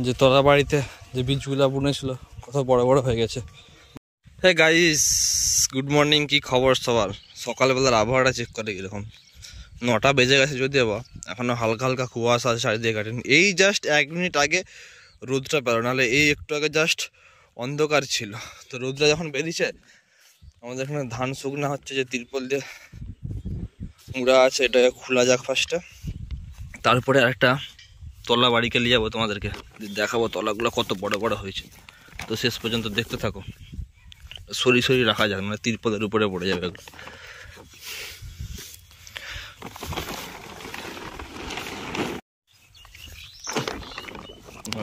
যে তোরা বাড়িতে যে বীজগুলো বুনেছিল কত বড় বড় হয়ে গেছে। Hey guys, good morning. কি খবর সবার? সকালবেলার আবহাওয়াটা চেক করে কীরকম। 9টা বেজে গেছে যদিও বা এখনও হালকা হালকা কুয়াশা আছে চারিদিকে কাটেনি। এই জাস্ট 1 মিনিট আগে রোদটা পেলো, নাহলে এই একটু আগে জাস্ট অন্ধকার ছিল। তো রোদটা যখন বেরিয়েছে, আমাদের এখানে ধান শুকনা হচ্ছে, যে তিরপল দিয়ে মুড়া আছে, এটাকে খোলা যাক ফার্স্টে। তারপরে আরেকটা তলা বাড়িকে নিয়ে যাবো, তোমাদেরকে দেখাবো তলাগুলো কত বড় বড় হয়েছে। তো শেষ পর্যন্ত দেখতে থাকো। সরি সরি রাখা যাক, মানে তিরপলের উপরে পড়ে যাবে।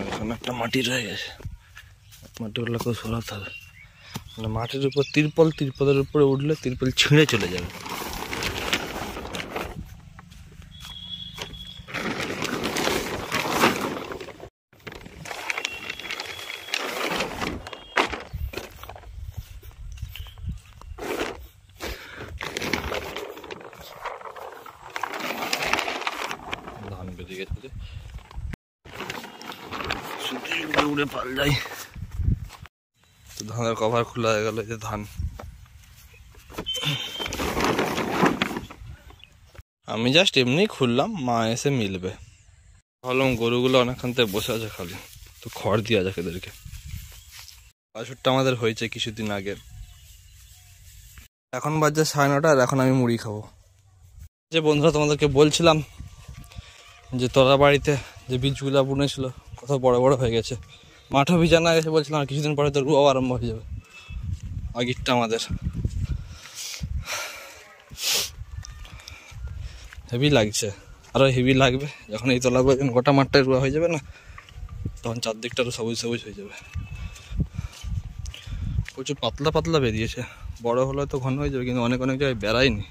এখানে একটা মাটি রয়ে গেছে, মাটিগুলো কেউ সরাতে হবে। মানে মাটির উপর তিরপল, তিরপলের উপরে উঠলে তিরপল ছিঁড়ে চলে যাবে। ধান বেরিয়ে গেছে, উড়ে পাল যায়। তো ধানের কভার খোলা হয়ে গেল, যে ধান। আমি জাস্ট এমনি খুললাম, মা এসে মিলবে। ভাবলাম গরুগুলো অনেকক্ষণ থেকে বসে আছে খালি, তো খড় দিয়া যাক এদেরকে। বাছুরটা আমাদের হয়েছে কিছুদিন আগে। এখন বাজে 9:30, আর এখন আমি মুড়ি খাবো। যে বন্ধুরা তোমাদেরকে বলছিলাম যে তোরা বাড়িতে যে বীজগুলো বুনেছিল কত বড় বড় হয়ে গেছে। মাঠও ভিজানো গেছে বলছিলাম, আর কিছুদিন পরে তো রুয়াও আরম্ভ হয়ে যাবে। আগেরটা আমাদের হেভি লাগছে, আরও হেভি লাগবে যখন এই তলা গোটা মাঠটায় রুয়া হয়ে যাবে না, তখন চারদিকটা আরও সবুজ সবুজ হয়ে যাবে। প্রচুর পাতলা পাতলা বেরিয়েছে, বড় হলে তো ঘন হয়ে যাবে, কিন্তু অনেক অনেক জায়গায় বেড়ায়নি।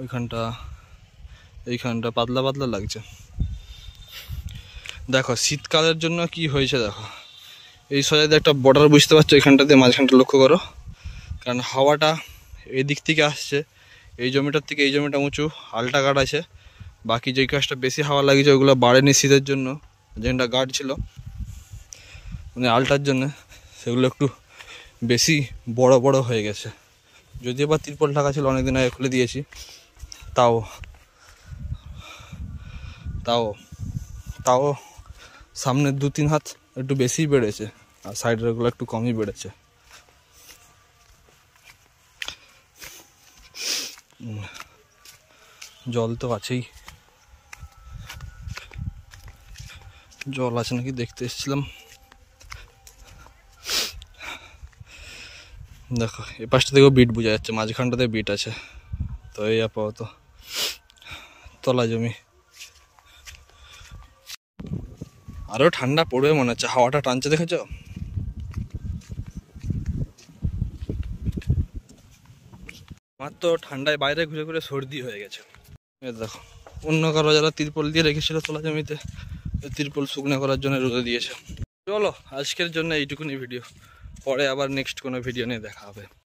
ওইখানটা এইখানটা পাতলা পাতলা লাগছে। দেখো শীতকালের জন্য কি হয়েছে দেখো, এই সোজাতে একটা বর্ডার বুঝতে পারছো, এখানটাতে মাঝখানটা লক্ষ্য করো। কারণ হাওয়াটা এই দিক থেকে আসছে, এই জমিটার থেকে এই জমিটা উঁচু, আলটা গার্ড আছে। বাকি যেই গাছটা বেশি হাওয়া লাগিয়েছে ওইগুলো বাড়েনি শীতের জন্য, যেটা গার্ড ছিল মানে আলটার জন্য, সেগুলো একটু বেশি বড় বড় হয়ে গেছে। যদিও বা তিরপল টাকা ছিল, অনেকদিন আগে খুলে দিয়েছি, তাও তাও তাও সামনের 2-3 হাত একটু বেশিই বেড়েছে, আর সাইডের ওগুলো একটু কমই বেড়েছে। জল তো আছেই, জল আছে নাকি দেখতে এসেছিলাম। দেখো এ পাশটা থেকেও বিট বোঝা যাচ্ছে, মাঝখানটাতে বিট আছে। তো এই আপাতত তলা জমি। আরও ঠান্ডা পড়বে মনে হচ্ছে, হাওয়াটা টানছে দেখেছো। আমার তো ঠান্ডায় বাইরে ঘুরে ঘুরে সর্দি হয়ে গেছে। দেখো অন্য কারো যারা তিরপল দিয়ে রেখেছিল তোলা জমিতে, তিরপল শুকনো করার জন্য রোদে দিয়েছে। চলো আজকের জন্য এইটুকুনি ভিডিও, পরে আবার নেক্সট কোনো ভিডিও নিয়ে দেখা হবে।